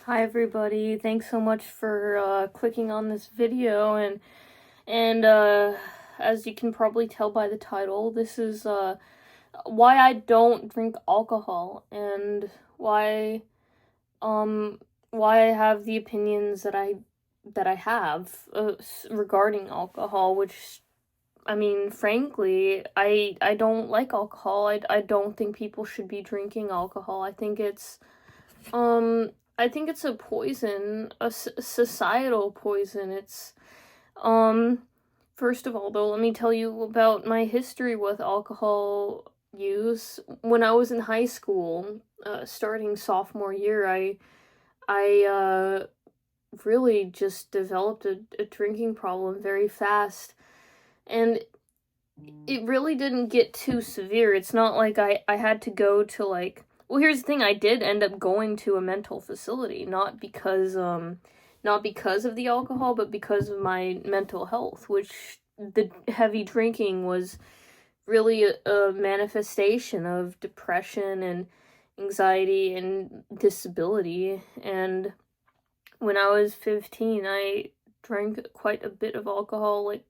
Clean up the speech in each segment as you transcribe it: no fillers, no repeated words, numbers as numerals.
Hi everybody, thanks so much for clicking on this video and as you can probably tell by the title, this is why I don't drink alcohol and why um why I have the opinions that I have regarding alcohol, which I mean, frankly, I don't like alcohol. I don't think people should be drinking alcohol. Um, I think it's a poison, societal poison. Um, First of all, though, let me tell you about my history with alcohol use. When I was in high school, starting sophomore year, I really just developed a drinking problem very fast. And it really didn't get too severe. It's not like I had to go to well, here's the thing, I did end up going to a mental facility, not because of the alcohol, but because of my mental health, which the heavy drinking was really a manifestation of depression and anxiety and disability. And when I was 15, I drank quite a bit of alcohol, like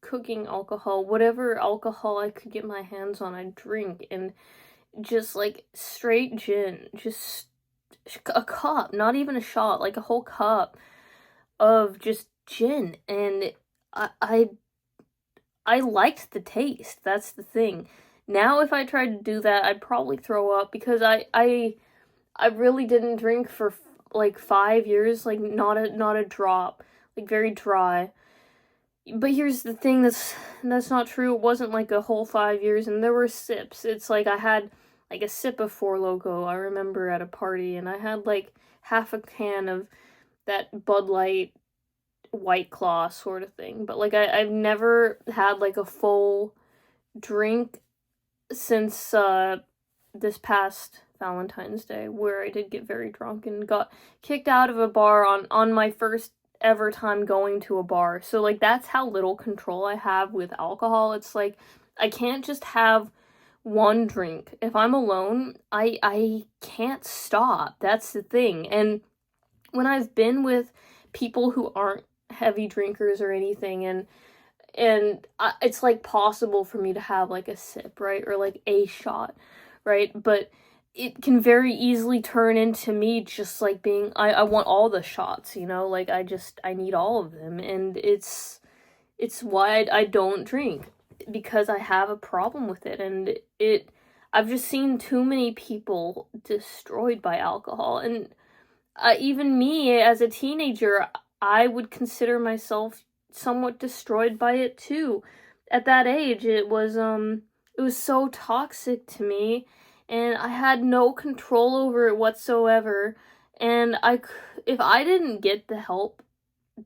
cooking alcohol, whatever alcohol I could get my hands on, I'd drink, and just like straight gin, just a cup, not even a shot, like a whole cup of just gin, and I I, I liked the taste. That's the thing. Now, if I tried to do that, I'd probably throw up because I really didn't drink for like 5 years, like not a drop, like very dry. But here's the thing, that's not true. It wasn't like a whole 5 years, and there were sips. It's like I had like a sip of Four Loko, I remember, at a party, and I had like half a can of that Bud Light White Claw sort of thing. But like I've never had like a full drink since this past Valentine's Day, where I did get very drunk and got kicked out of a bar on my first ever time going to a bar. So like that's how little control I have with alcohol. It's like I can't just have one drink. If I'm alone, I can't stop. That's the thing. And when I've been with people who aren't heavy drinkers or anything, it's like possible for me to have like a sip, right? Or like a shot, right? But it can very easily turn into me just like being I want all the shots, like I need all of them. And it's why I don't drink, because I have a problem with it. And I've just seen too many people destroyed by alcohol. And even me as a teenager, I would consider myself somewhat destroyed by it too. At that age, it was so toxic to me, and I had no control over it whatsoever. And if I didn't get the help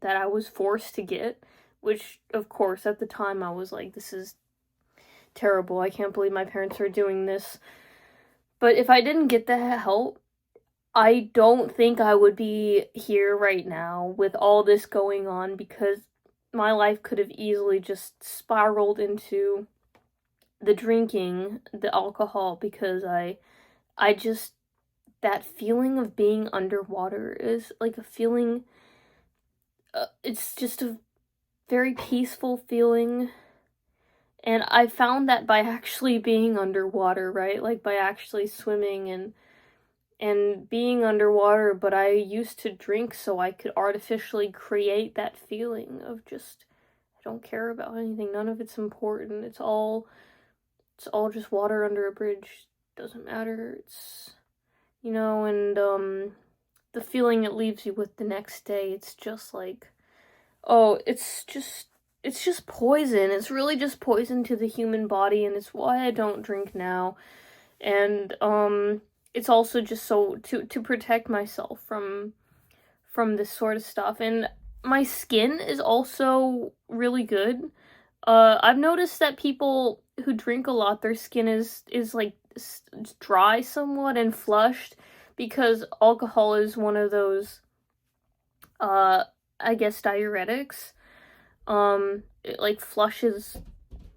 that I was forced to get, which of course at the time I was like, this is terrible. I can't believe my parents are doing this. But if I didn't get the help, I don't think I would be here right now with all this going on, because my life could have easily just spiraled into the drinking, the alcohol, because I just, that feeling of being underwater is like a feeling, it's just a very peaceful feeling. And I found that by actually being underwater, right? Like by actually swimming and being underwater, but I used to drink so I could artificially create that feeling of just, I don't care about anything, none of it's important. It's all just water under a bridge. Doesn't matter. And the feeling it leaves you with the next day, it's just like, oh, it's just poison. It's really just poison to the human body, and it's why I don't drink now. And it's also just so to protect myself from this sort of stuff. And my skin is also really good. I've noticed that people who drink a lot, their skin is like dry somewhat and flushed, because alcohol is one of those uh I guess diuretics. It like flushes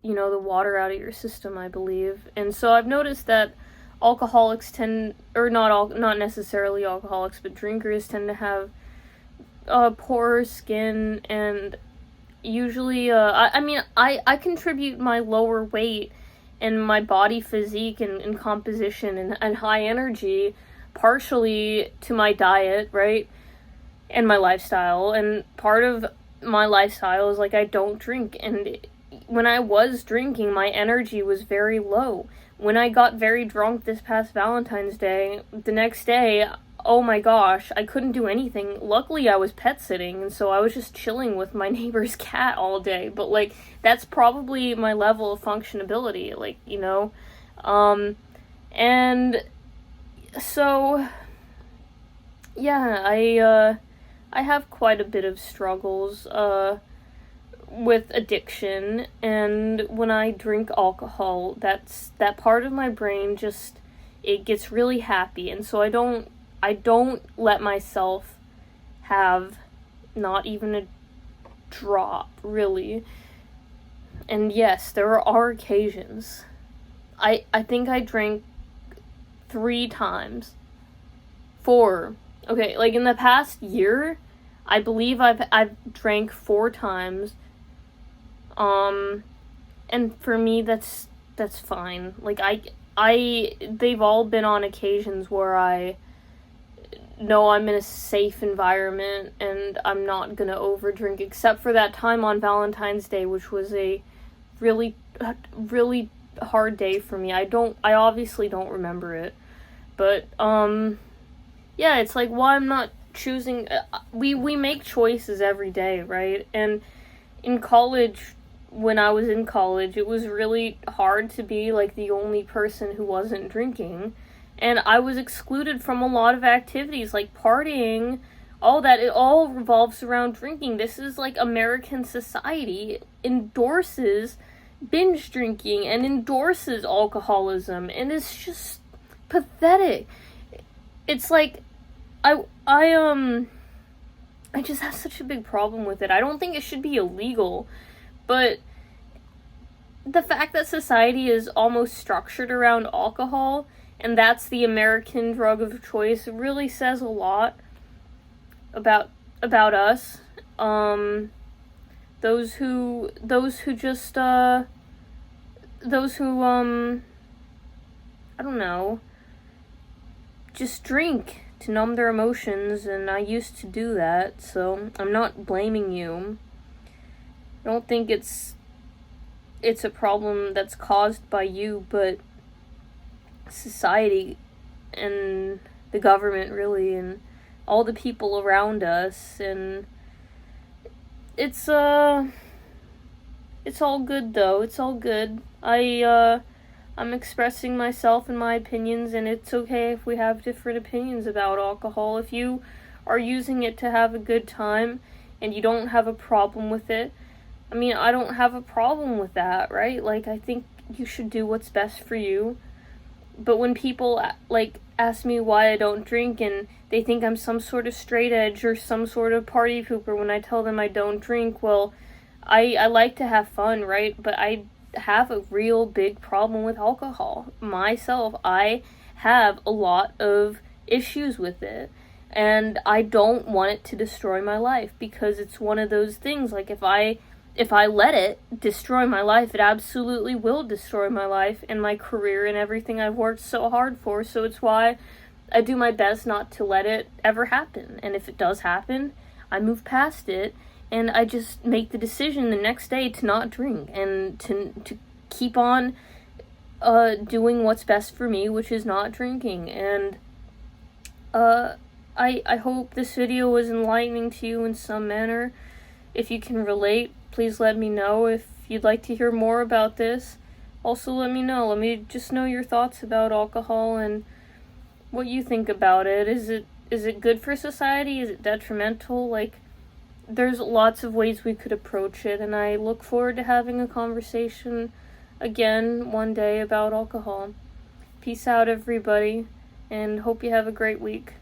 the water out of your system, I believe. And so I've noticed that alcoholics tend, or not necessarily alcoholics, but drinkers tend to have poorer skin, and usually, I contribute my lower weight and my body physique and composition and high energy partially to my diet, right? And my lifestyle. And part of my lifestyle is, like, I don't drink. And when I was drinking, my energy was very low. When I got very drunk this past Valentine's Day, the next day, oh my gosh, I couldn't do anything. Luckily, I was pet sitting, and so I was just chilling with my neighbor's cat all day. But, like, that's probably my level of functionability, like, you know? And so, yeah, I have quite a bit of struggles, with addiction, and when I drink alcohol, that part of my brain just, it gets really happy, and so I don't let myself have not even a drop, really. And yes, there are occasions. I think I drank 3 times. 4. Okay, like in the past year, I believe I've drank 4 times. And for me, that's fine. Like, they've all been on occasions where I know I'm in a safe environment and I'm not gonna overdrink, except for that time on Valentine's Day, which was a really, really hard day for me. I obviously don't remember it, but, yeah, it's like, why I'm not choosing, we make choices every day, right? And in college, when I was in college, it was really hard to be, like, the only person who wasn't drinking, and I was excluded from a lot of activities, like partying, all that. It all revolves around drinking. This is, like, American society endorses binge drinking and endorses alcoholism, and it's just pathetic. It's like, I just have such a big problem with it. I don't think it should be illegal, but the fact that society is almost structured around alcohol, and that's the American drug of choice, really says a lot about us. Those who I don't know, just drink to numb their emotions, and I used to do that, so I'm not blaming you. I don't think it's a problem that's caused by you, but society and the government, really, and all the people around us, and it's all good, though. It's all good. I'm expressing myself and my opinions, and it's okay if we have different opinions about alcohol. If you are using it to have a good time and you don't have a problem with it, I mean, I don't have a problem with that, right? Like, I think you should do what's best for you. But when people, like, ask me why I don't drink, and they think I'm some sort of straight edge or some sort of party pooper when I tell them I don't drink, well, I like to have fun, right? But I have a real big problem with alcohol. Myself, I have a lot of issues with it. And I don't want it to destroy my life, because it's one of those things, like, if I let it destroy my life, it absolutely will destroy my life and my career and everything I've worked so hard for. So it's why I do my best not to let it ever happen. And if it does happen, I move past it, and I just make the decision the next day to not drink and to keep on doing what's best for me, which is not drinking. And I hope this video was enlightening to you in some manner. If you can relate, please let me know. If you'd like to hear more about this, also let me know. Let me just know your thoughts about alcohol and what you think about it. Is it good for society? Is it detrimental? Like, there's lots of ways we could approach it, and I look forward to having a conversation again one day about alcohol. Peace out, everybody, and hope you have a great week.